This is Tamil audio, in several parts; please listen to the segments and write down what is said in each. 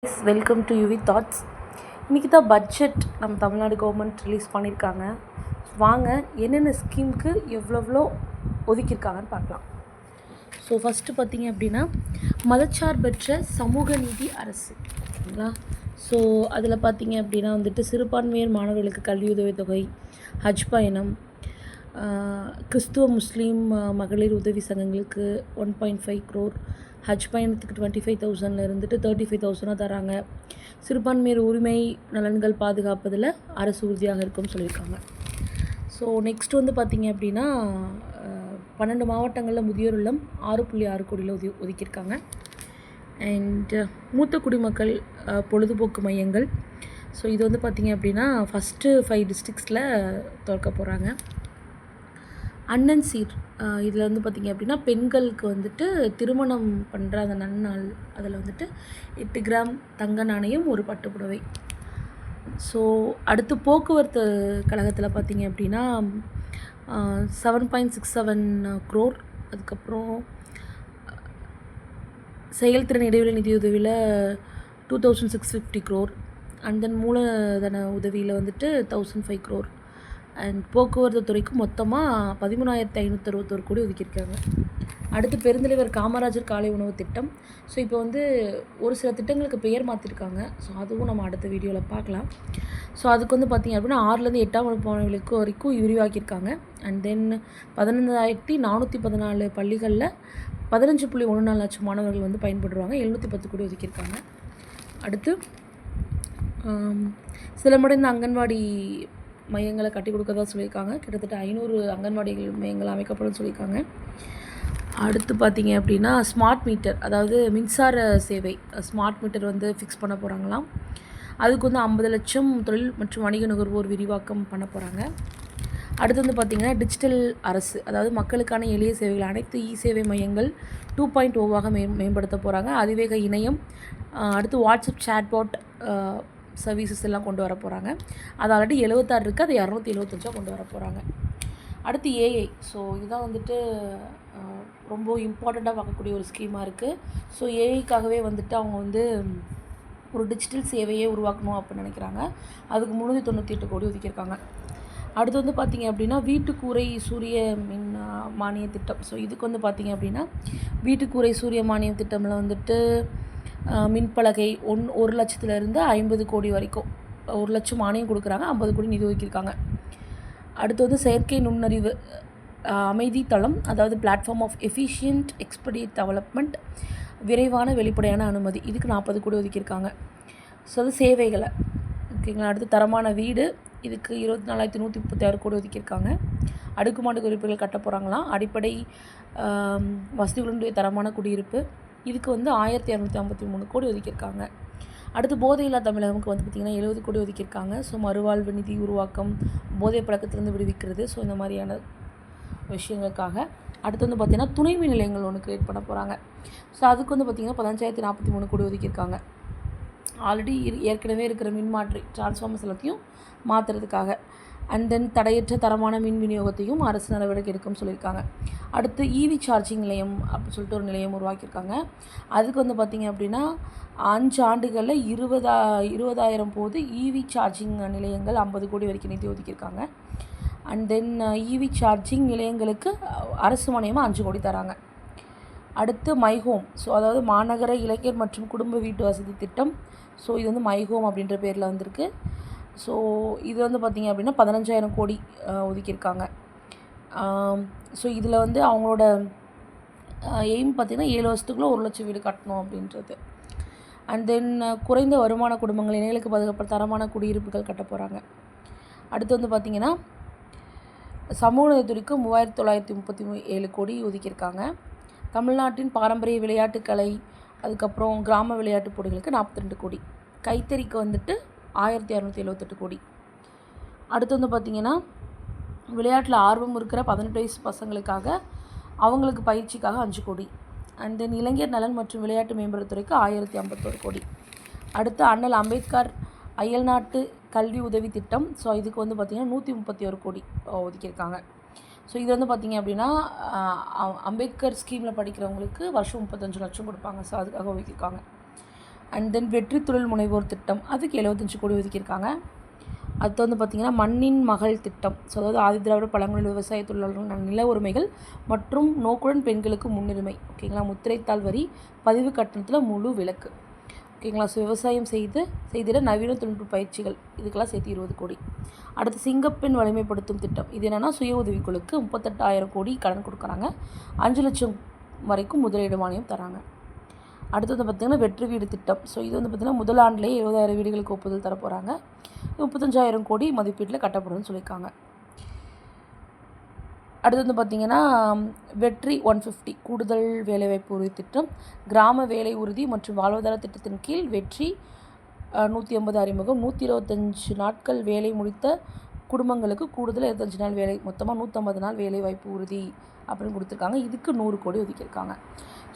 Welcome to UV thoughts. இன்றைக்கி தான் பட்ஜெட் நம்ம தமிழ்நாடு கவர்மெண்ட் ரிலீஸ் பண்ணியிருக்காங்க. வாங்க என்னென்ன ஸ்கீமுக்கு எவ்வளோ ஒதுக்கியிருக்காங்கன்னு பார்க்கலாம். ஸோ ஃபஸ்ட்டு பார்த்திங்க அப்படின்னா மதச்சார்பற்ற சமூக நீதி அரசு, ஓகேங்களா. ஸோ அதில் பார்த்திங்க அப்படின்னா வந்துட்டு சிறுபான்மையர் மாணவர்களுக்கு கல்வியுதவித் தொகை, ஹஜ் பயணம், கிறிஸ்துவ முஸ்லீம் மகளிர் உதவி சங்கங்களுக்கு 1.5 crore, ஹஜ் பயணத்துக்கு 25,000 இருந்துட்டு 35,000 தராங்க. சிறுபான்மையர் உரிமை நலன்கள் பாதுகாப்பதில் அரசு உறுதியாக இருக்கும்னு சொல்லியிருக்காங்க. ஸோ நெக்ஸ்ட் வந்து பார்த்திங்க அப்படின்னா 12 மாவட்டங்களில் முதியோர் இல்லம் 6.6 கோடியில் ஒதுக்கியிருக்காங்க. அண்ட் மூத்த குடிமக்கள் பொழுதுபோக்கு மையங்கள், ஸோ இது வந்து பார்த்திங்க அப்படின்னா ஃபஸ்ட்டு 5 டிஸ்ட்ரிக்ஸில் திறக்க போகிறாங்க. அண்ணன் சீர், இதில் வந்து பார்த்திங்க அப்படின்னா பெண்களுக்கு வந்துட்டு திருமணம் பண்ணுற அந்த நன்னாள், அதில் வந்துட்டு 8 கிராம் தங்க நாணயம், ஒரு பட்டுப்புடவை. ஸோ அடுத்து போக்குவரத்து கழகத்தில் பார்த்திங்க அப்படின்னா 7.67 crore. அதுக்கப்புறம் செயல்திறன் இடைவெளி நிதியுதவியில் 2,650 crore. அண்ட் தென் மூலதன உதவியில் வந்துட்டு 1,005 crore. அண்ட் போக்குவரத்து துறைக்கு மொத்தமாக 13,561 கோடி ஒதுக்கியிருக்காங்க. அடுத்து பெருந்தலைவர் காமராஜர் காலை உணவு திட்டம். ஸோ இப்போ வந்து ஒரு சில திட்டங்களுக்கு பெயர் மாற்றிருக்காங்க. ஸோ அதுவும் நம்ம அடுத்த வீடியோவில் பார்க்கலாம். ஸோ அதுக்கு வந்து பார்த்திங்க அப்படின்னா 6லேருந்து 8ஆம் வகுப்பு மாணவர்களுக்கு வரைக்கும் விரிவாக்கியிருக்காங்க. அண்ட் தென் 15,414 பள்ளிகளில் 15.14 லட்சம் மாணவர்கள் வந்து பயன்படுறாங்க. 710 கோடி ஒதுக்கியிருக்காங்க. அடுத்து சிலமடைந்த அங்கன்வாடி மையங்களை கட்டி கொடுக்கறதா சொல்லியிருக்காங்க. கிட்டத்தட்ட 500 அங்கன்வாடிகள் மையங்கள் அமைக்கப்படும் சொல்லியிருக்காங்க. அடுத்து பார்த்திங்க அப்படின்னா ஸ்மார்ட் மீட்டர், அதாவது மின்சார சேவை ஸ்மார்ட் மீட்டர் வந்து ஃபிக்ஸ் பண்ண போகிறாங்களாம். அதுக்கு வந்து 50 லட்சம் தொழில் மற்றும் வணிக நுகர்வோர் விரிவாக்கம் பண்ண போகிறாங்க. அடுத்து வந்து பார்த்திங்கன்னா டிஜிட்டல் அரசு, அதாவது மக்களுக்கான எளிய சேவைகள் அனைத்து சேவை மையங்கள் 2.0 மேம்படுத்த போகிறாங்க. அதிவேக இணையம், அடுத்து வாட்ஸ்அப் சேட்பாட் சர்வீசஸ் எல்லாம் கொண்டு வர போகிறாங்க. அது ஆல்ரெடி 76 இருக்குது, அது 275 கொண்டு வர போகிறாங்க. அடுத்து ஏஐ, ஸோ இதுதான் வந்துட்டு ரொம்ப இம்பார்ட்டண்ட்டாக பார்க்கக்கூடிய ஒரு ஸ்கீமாக இருக்குது. ஸோ ஏஐக்காகவே வந்துட்டு அவங்க வந்து ஒரு டிஜிட்டல் சேவையே உருவாக்கணும் அப்படின்னு நினைக்கிறாங்க. அதுக்கு 398 கோடி ஒதுக்கியிருக்காங்க. அடுத்து வந்து பார்த்திங்க அப்படின்னா வீட்டுக்கூரை சூரிய மின் மானிய திட்டம். ஸோ இதுக்கு வந்து பார்த்திங்க அப்படின்னா வீட்டுக்கூரை சூரிய மானிய திட்டமில் வந்துட்டு மின்பலகை 1 லட்சத்துலேருந்து 50 கோடி வரைக்கும் 1 லட்சம் மானியம் கொடுக்குறாங்க. 50 கோடி நிதி ஒதுக்கியிருக்காங்க. அடுத்து வந்து செயற்கை நுண்ணறிவு அமைதி தளம், அதாவது பிளாட்ஃபார்ம் ஆஃப் எஃபிஷியன்ட் எக்ஸ்பெடிட் டெவலப்மெண்ட், விரைவான வெளிப்படையான அனுமதி, இதுக்கு 40 கோடி ஒதுக்கியிருக்காங்க. ஸோ அது சேவைகளை, ஓகேங்களா. அடுத்து தரமான வீடு, இதுக்கு 24,136 கோடி ஒதுக்கியிருக்காங்க. அடுக்குமாடி குடியிருப்புகள் கட்ட போகிறாங்களாம். அடிப்படை வசதிகளுடைய தரமான குடியிருப்பு, இதுக்கு வந்து 1,253 கோடி ஒதுக்கியிருக்காங்க. அடுத்து போதையில்லா தமிழகமுக்கு வந்து பார்த்திங்கன்னா 70 கோடி ஒதுக்கியிருக்காங்க. ஸோ மறுவாழ்வு நிதி உருவாக்கம், போதை பழக்கத்திலிருந்து விடுவிக்கிறது, ஸோ இந்த மாதிரியான விஷயங்களுக்காக. அடுத்து வந்து பார்த்திங்கன்னா துணை மின் நிலையங்கள் ஒன்று க்ரியேட் பண்ண போகிறாங்க. ஸோ அதுக்கு வந்து பார்த்திங்கன்னா 15,043 கோடி ஒதுக்கியிருக்காங்க. ஆல்ரெடி ஏற்கனவே இருக்கிற மின்மாற்றி டிரான்ஸ்ஃபார்மர்ஸ் எல்லாத்தையும் மாற்றுறதுக்காக. அண்ட் தென் தடையற்ற தரமான மின் விநியோகத்தையும் அரசு நடவடிக்கை எடுக்கும்னு சொல்லியிருக்காங்க. அடுத்து இவி சார்ஜிங் நிலையம் அப்படின்னு சொல்லிட்டு ஒரு நிலையம் உருவாக்கியிருக்காங்க. அதுக்கு வந்து பார்த்திங்க அப்படின்னா 5 ஆண்டுகளில் 20,000 போது இவி சார்ஜிங் நிலையங்கள் 50 கோடி வரைக்கும் நிதி ஒதுக்கியிருக்காங்க. அண்ட் தென் இவி சார்ஜிங் நிலையங்களுக்கு அரசு மானியமாக 5 கோடி தராங்க. அடுத்து மைஹோம், ஸோ அதாவது மாநகர இளைஞர் மற்றும் குடும்ப வீட்டு வசதி திட்டம். ஸோ இது வந்து மைஹோம் அப்படின்ற பேரில் வந்திருக்கு. ஸோ இது வந்து பார்த்திங்க அப்படின்னா 15,000 கோடி ஒதுக்கியிருக்காங்க. ஸோ இதில் வந்து அவங்களோட எய்ம் பார்த்திங்கன்னா 7 வருஷத்துக்குள்ளே 1 லட்சம் வீடு கட்டணும் அப்படின்றது. அண்ட் தென் குறைந்த வருமான குடும்பங்கள் இணைகளுக்கு பாதுகாப்பு தரமான குடியிருப்புகள் கட்ட போகிறாங்க. அடுத்து வந்து பார்த்திங்கன்னா சமூக நலத்துறைக்கு 3,937 கோடி ஒதுக்கியிருக்காங்க. தமிழ்நாட்டின் பாரம்பரிய விளையாட்டுக்கலை, அதுக்கப்புறம் கிராம விளையாட்டு போட்டிகளுக்கு 42 கோடி. கைத்தறிக்கு வந்துட்டு 1,678 கோடி. அடுத்து வந்து பார்த்திங்கன்னா விளையாட்டில் ஆர்வம் இருக்கிற 18 வயசு பசங்களுக்காக அவங்களுக்கு பயிற்சிக்காக 5 கோடி. அண்ட் தென் இளைஞர் நலன் மற்றும் விளையாட்டு மேம்பாட்டுத்துறைக்கு 1,051 கோடி. அடுத்து அண்ணல் அம்பேத்கர் அயல்நாட்டு கல்வி உதவி திட்டம். ஸோ இதுக்கு வந்து பார்த்திங்கன்னா 131 கோடி ஒதுக்கியிருக்காங்க. ஸோ இது வந்து பார்த்திங்க அப்படின்னா அம்பேத்கர் ஸ்கீமில் படிக்கிறவங்களுக்கு வருஷம் 35 லட்சம் கொடுப்பாங்க. ஸோ அதுக்காக ஒதுக்கியிருக்காங்க. அண்ட் தென் வெற்றி தொழில் முனைவோர் திட்டம், அதுக்கு 75 கோடி ஒதுக்கியிருக்காங்க. அடுத்து வந்து பார்த்திங்கன்னா மண்ணின் மகள் திட்டம். ஸோ அதாவது ஆதிதிராவிட பழங்குடியின விவசாய தொழிலாளர்கள் நில உரிமைகள் மற்றும் நோக்குடன் பெண்களுக்கு முன்னுரிமை. ஓகேங்களா. முத்திரைத்தாள் வரி பதிவு கட்டணத்தில் முழு விலக்கு. ஓகேங்களா. ஸோ விவசாயம் செய்திட நவீன தொழில்நுட்ப பயிற்சிகள், இதுக்கெல்லாம் சேர்த்து 20 கோடி. அடுத்து சிங்கப்பெண் வலிமைப்படுத்தும் திட்டம். இது என்னென்னா சுய உதவிக்குழுக்கு 38,000 கோடி கடன் கொடுக்குறாங்க. 5 லட்சம் வரைக்கும் முதலீடு மானியம் தராங்க. அடுத்து வந்து பார்த்திங்கன்னா வெற்றி வீடு திட்டம். ஸோ இது வந்து பார்த்திங்கன்னா முதல் ஆண்டிலேயே 70,000 வீடுகளுக்கு ஒப்புதல் தர போகிறாங்க. 35,000 கோடி மதிப்பீட்டில் கட்டப்படும்னு சொல்லியிருக்காங்க. அடுத்து வந்து பார்த்திங்கன்னா வெற்றி 150 கூடுதல் வேலைவாய்ப்பு உறுதி திட்டம். கிராம வேலை உறுதி மற்றும் வாழ்வாதார திட்டத்தின் கீழ் வெற்றி 150 அறிமுகம். 125 நாட்கள் வேலை முடித்த குடும்பங்களுக்கு கூடுதல் 25 நாள் வேலை, மொத்தமாக 150 நாள் வேலை வாய்ப்பு உறுதி அப்படின்னு கொடுத்துருக்காங்க. இதுக்கு 100 கோடி ஒதுக்கியிருக்காங்க.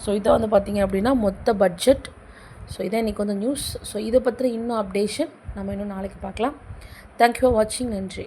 ஸோ இதை வந்து பார்த்திங்க அப்படின்னா மொத்த பட்ஜெட். ஸோ இதான் இன்றைக்கி வந்து நியூஸ். ஸோ இதை பற்றி இன்னும் அப்டேஷன் நம்ம இன்னும் நாளைக்கு பார்க்கலாம். தேங்க்யூ ஃபார் வாட்சிங். நன்றி.